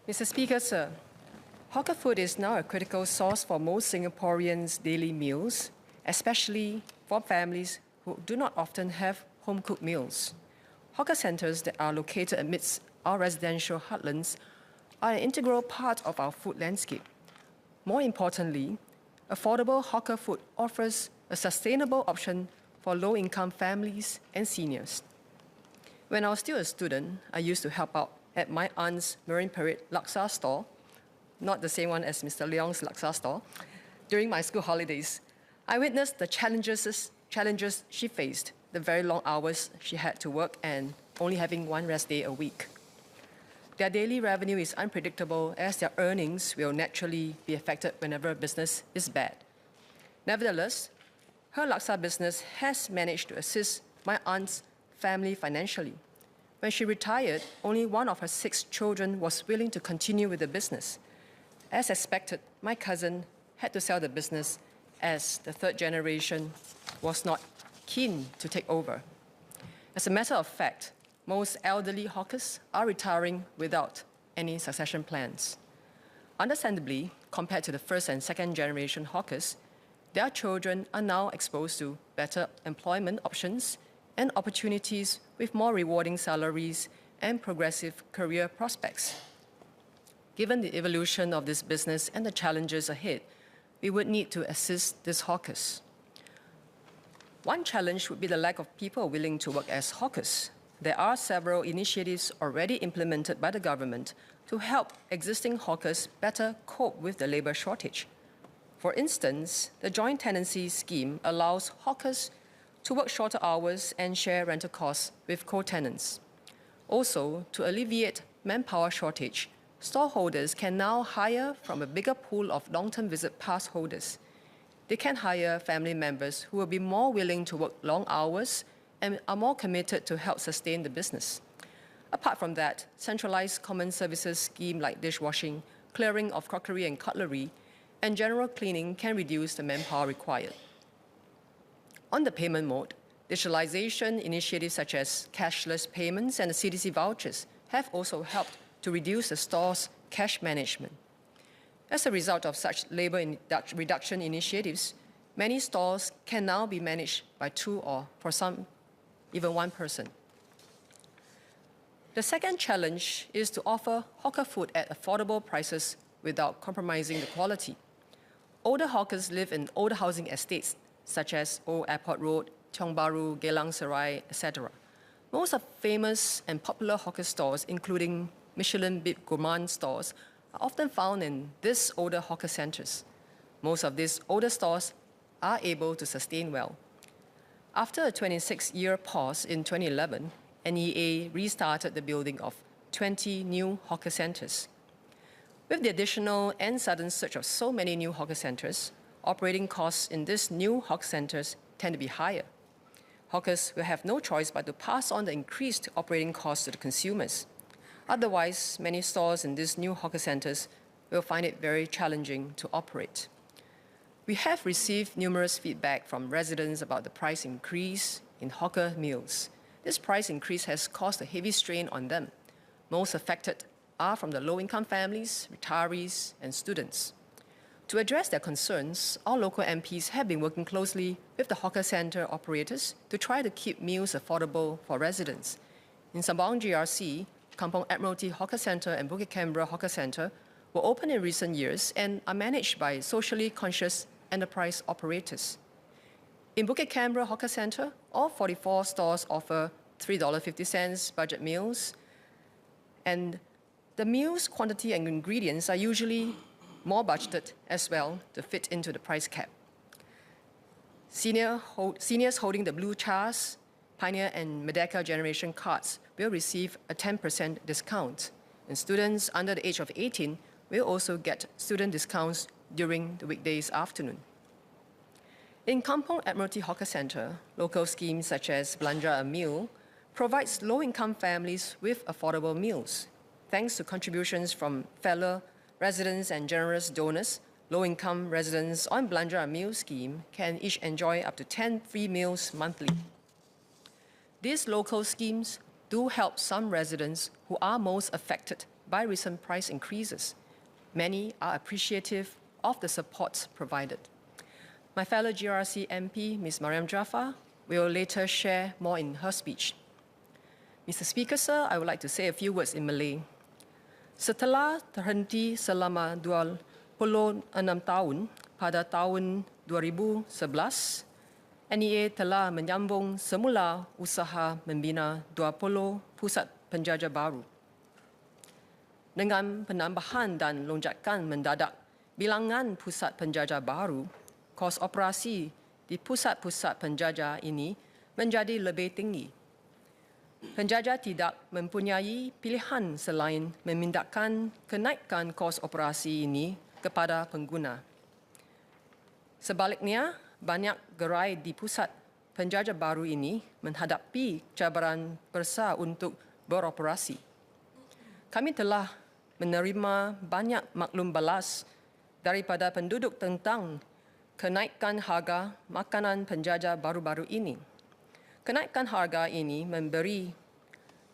Mr. Speaker, sir, hawker food is now a critical source for most Singaporeans' daily meals, especially for families who do not often have home-cooked meals. Hawker centres that are located amidst our residential heartlands are an integral part of our food landscape. More importantly, affordable hawker food offers a sustainable option for low-income families and seniors. When I was still a student, I used to help out at my aunt's Marine Parade laksa store, not the same one as Mr. Leong's laksa store, during my school holidays. I witnessed the challenges she faced, the very long hours she had to work and only having one rest day a week. Their daily revenue is unpredictable as their earnings will naturally be affected whenever business is bad. Nevertheless, her laksa business has managed to assist my aunt's family financially. When she retired, only one of her 6 children was willing to continue with the business. As expected, my cousin had to sell the business as the 3rd generation was not keen to take over. As a matter of fact, most elderly hawkers are retiring without any succession plans. Understandably, compared to the 1st and 2nd generation hawkers, their children are now exposed to better employment options and opportunities with more rewarding salaries and progressive career prospects. Given the evolution of this business and the challenges ahead, we would need to assist these hawkers. One challenge would be the lack of people willing to work as hawkers. There are several initiatives already implemented by the government to help existing hawkers better cope with the labour shortage. For instance, the joint tenancy scheme allows hawkers to work shorter hours and share rental costs with co-tenants. Also, to alleviate manpower shortage, storeholders can now hire from a bigger pool of long-term visit pass holders. They can hire family members who will be more willing to work long hours and are more committed to help sustain the business. Apart from that, centralized common services scheme like dishwashing, clearing of crockery and cutlery, and general cleaning can reduce the manpower required. On the payment mode, digitalization initiatives such as cashless payments and the CDC vouchers have also helped to reduce the store's cash management. As a result of such labor reduction initiatives, many stores can now be managed by 2 or, for some, even 1 person. The second challenge is to offer hawker food at affordable prices without compromising the quality. Older hawkers live in older housing estates such as Old Airport Road, Tiong Bahru, Geylang Serai, etc. Most of famous and popular hawker stores, including Michelin Bib Gourmand stores, are often found in these older hawker centres. Most of these older stores are able to sustain well. After a 26-year pause in 2011, NEA restarted the building of 20 new hawker centres. With the additional and sudden surge of so many new hawker centres, operating costs in these new hawker centres tend to be higher. Hawkers will have no choice but to pass on the increased operating costs to the consumers. Otherwise, many stores in these new hawker centres will find it very challenging to operate. We have received numerous feedback from residents about the price increase in hawker meals. This price increase has caused a heavy strain on them. Most affected are from the low-income families, retirees, and students. To address their concerns, our local MPs have been working closely with the hawker centre operators to try to keep meals affordable for residents. In Sembawang GRC, Kampong Admiralty Hawker Centre and Bukit Canberra Hawker Centre were opened in recent years and are managed by socially conscious enterprise operators. In Bukit Canberra Hawker Centre, all 44 stores offer $3.50 budget meals, and the meals quantity and ingredients are usually more budgeted as well to fit into the price cap. Seniors holding the Blue Chars, Pioneer and Merdeka generation cards will receive a 10% discount, and students under the age of 18 will also get student discounts during the weekdays afternoon. In Kampong Admiralty Hawker Centre, local schemes such as Belanja a Meal provides low-income families with affordable meals. Thanks to contributions from fellow residents and generous donors, low-income residents on Belanja a Meal scheme can each enjoy up to 10 free meals monthly. These local schemes do help some residents who are most affected by recent price increases. Many are appreciative of the support provided. My fellow GRC MP, Ms. Mariam Jaafar, will later share more in her speech. Mr. Speaker, sir, I would like to say a few words in Malay. Setelah terhenti selama 26 tahun pada tahun 2011, NEA telah menyambung semula usaha membina 20 pusat penjajah baru. Dengan penambahan dan lonjakan mendadak bilangan pusat penjajah baru, kos operasi di pusat-pusat penjajah ini menjadi lebih tinggi. Penjajah tidak mempunyai pilihan selain memindahkan kenaikan kos operasi ini kepada pengguna. Sebaliknya, banyak gerai di pusat penjajah baru ini menghadapi cabaran besar untuk beroperasi. Kami telah menerima banyak maklum balas daripada penduduk tentang kenaikan harga makanan penjajah baru-baru ini. Kenaikan harga ini memberi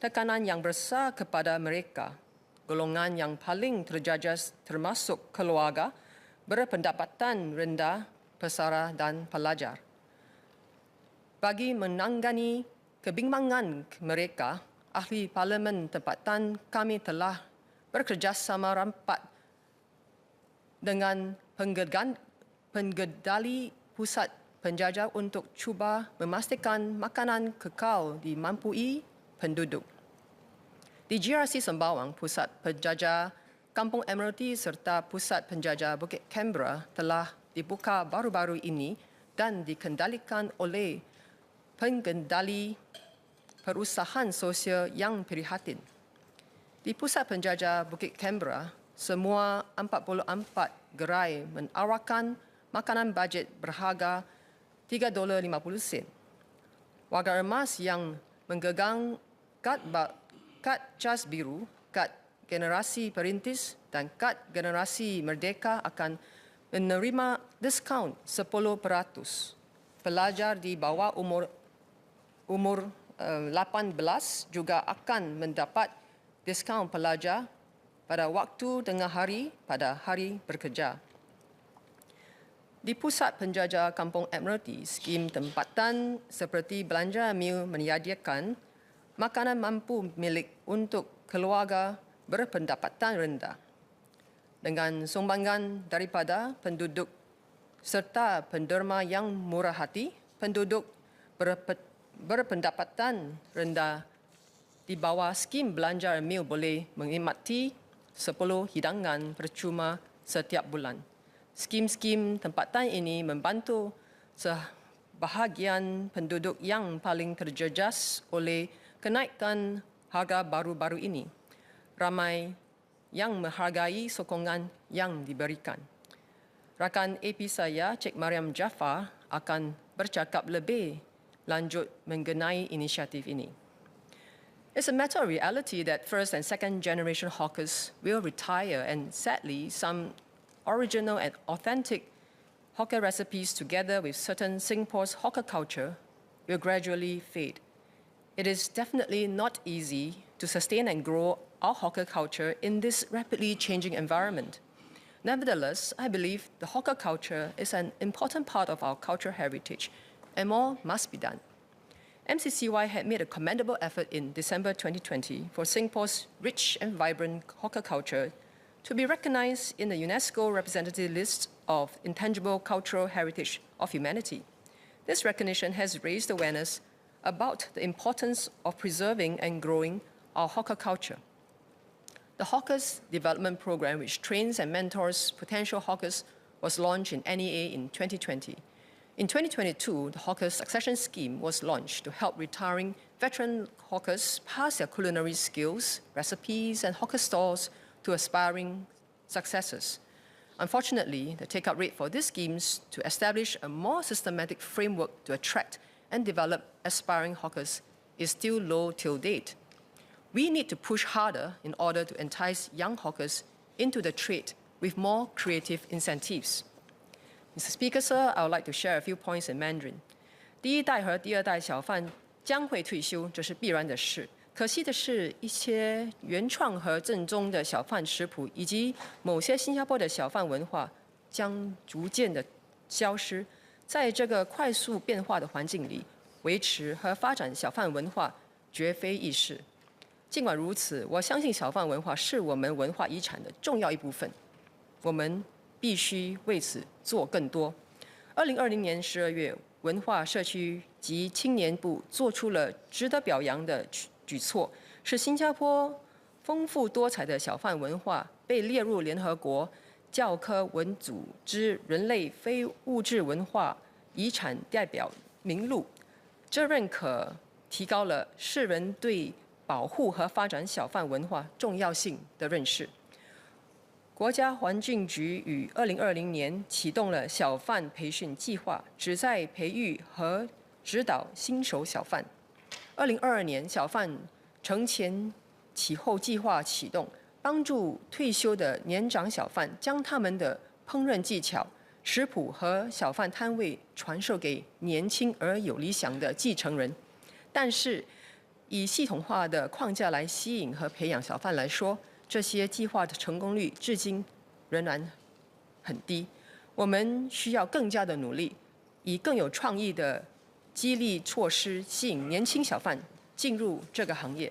tekanan yang besar kepada mereka, golongan yang paling terjejas termasuk keluarga berpendapatan rendah, pesara dan pelajar. Bagi menangani kebimbangan mereka, ahli Parlimen tempatan kami telah bekerjasama rapat dengan pengendali pusat penjajah untuk cuba memastikan makanan kekal dimampui penduduk. Di GRC Sembawang, pusat penjajah Kampung Admiralty serta pusat penjajah Bukit Canberra telah dibuka baru-baru ini dan dikendalikan oleh pengendali perusahaan sosial yang prihatin. Di pusat penjajah Bukit Canberra, semua 44 gerai menawarkan makanan bajet berharga $3.50. Warga emas yang menggegang kad jas biru, kad generasi perintis dan kad generasi merdeka akan menerima diskaun 10%. Pelajar di bawah umur 18 juga akan mendapat diskaun pelajar pada waktu tengah hari pada hari bekerja. Di pusat penjajah Kampung Admiralty, skim tempatan seperti belanja mil menyediakan makanan mampu milik untuk keluarga berpendapatan rendah. Dengan sumbangan daripada penduduk serta penderma yang murah hati, penduduk berpendapatan rendah di bawah skim belanja mil boleh menikmati 10 hidangan percuma setiap bulan. Skim-skim tempatan ini membantu sebahagian penduduk yang paling terjejas oleh kenaikan harga baru-baru ini. Ramai yang menghargai sokongan yang diberikan. Rakan AP saya, Cik Mariam Jaafar, akan bercakap lebih lanjut mengenai inisiatif ini. It's a matter of reality that first and second generation hawkers will retire, and sadly, some original and authentic hawker recipes together with certain Singapore's hawker culture will gradually fade. It is definitely not easy to sustain and grow our hawker culture in this rapidly changing environment. Nevertheless, I believe the hawker culture is an important part of our cultural heritage, and more must be done. MCCY had made a commendable effort in December 2020 for Singapore's rich and vibrant hawker culture to be recognized in the UNESCO representative list of intangible cultural heritage of humanity. This recognition has raised awareness about the importance of preserving and growing our hawker culture. The Hawkers Development Program, which trains and mentors potential hawkers, was launched in NEA in 2020. In 2022, the Hawker Succession Scheme was launched to help retiring veteran hawkers pass their culinary skills, recipes, and hawker stalls to aspiring successors. Unfortunately, the take-up rate for these schemes to establish a more systematic framework to attract and develop aspiring hawkers is still low till date. We need to push harder in order to entice young hawkers into the trade with more creative incentives. Mr. Speaker, sir, I would like to share a few points in Mandarin. 第一代和第二代小贩将会退休，这是必然的事。可惜的是，一些原创和正宗的小贩食谱，以及某些新加坡的小贩文化，将逐渐的消失。在这个快速变化的环境里，维持和发展小贩文化绝非易事。尽管如此，我相信小贩文化是我们文化遗产的重要一部分，我们必须为此做更多。2020年12月，文化社区及青年部做出了值得表扬的举措，使新加坡丰富多彩的小贩文化被列入联合国教科文组织人类非物质文化遗产代表名录。这认可提高了世人对保护和发展小贩文化重要性的认识。国家环境局于2020年启动了小贩培训计划，旨在培育和指导新手小贩。2022年，小贩承前启后计划启动，帮助退休的年长小贩将他们的烹饪技巧、食谱和小贩摊位传授给年轻而有理想的继承人。但是，以系统化的框架来吸引和培养小贩来说，这些计划的成功率至今仍然很低。我们需要更加的努力，以更有创意的激励措施吸引年轻小贩进入这个行业。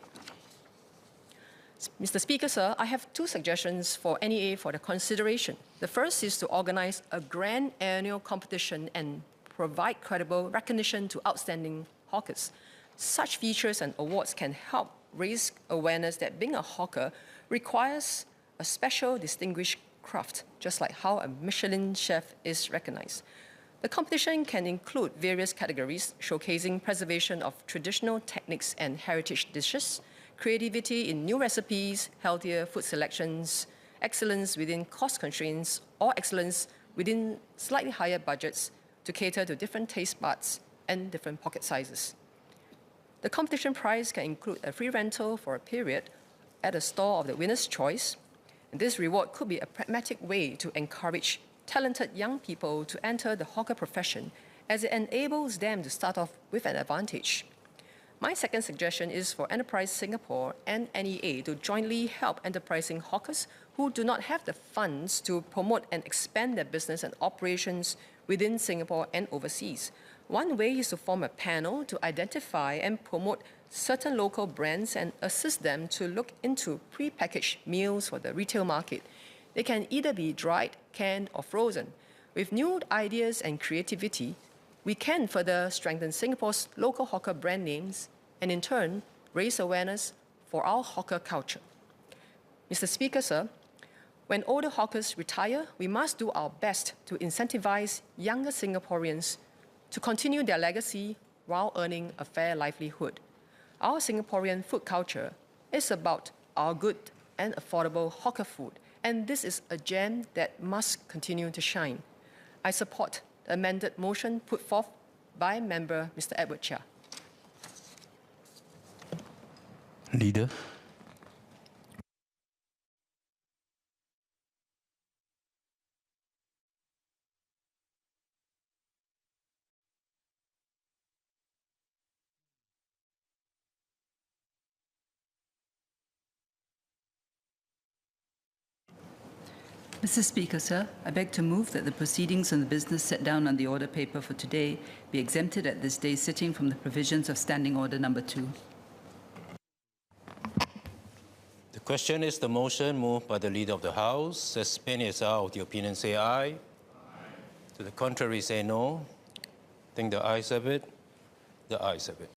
Mr. Speaker, sir, I have two suggestions for NEA for the consideration. The first is to organize a grand annual competition and provide credible recognition to outstanding hawkers. Such features and awards can help raise awareness that being a hawker requires a special distinguished craft, just like how a Michelin chef is recognized. The competition can include various categories showcasing preservation of traditional techniques and heritage dishes, creativity in new recipes, healthier food selections, excellence within cost constraints, or excellence within slightly higher budgets to cater to different taste buds and different pocket sizes. The competition prize can include a free rental for a period at a store of the winner's choice. And this reward could be a pragmatic way to encourage talented young people to enter the hawker profession, as it enables them to start off with an advantage. My second suggestion is for Enterprise Singapore and NEA to jointly help enterprising hawkers who do not have the funds to promote and expand their business and operations within Singapore and overseas. One way is to form a panel to identify and promote certain local brands and assist them to look into prepackaged meals for the retail market. They can either be dried, canned, or frozen. With new ideas and creativity, we can further strengthen Singapore's local hawker brand names and in turn raise awareness for our hawker culture. Mr. Speaker, sir, when older hawkers retire, we must do our best to incentivize younger Singaporeans to continue their legacy while earning a fair livelihood. Our Singaporean food culture is about our good and affordable hawker food, and this is a gem that must continue to shine. I support the amended motion put forth by member Mr. Edward Chia. Leader. Mr. Speaker, sir, I beg to move that the proceedings on the business set down on the order paper for today be exempted at this day's sitting from the provisions of Standing Order Number 2. The question is the motion moved by the Leader of the House. As many as are of the opinion say aye. To the contrary say no. I think the ayes have it. The ayes have it.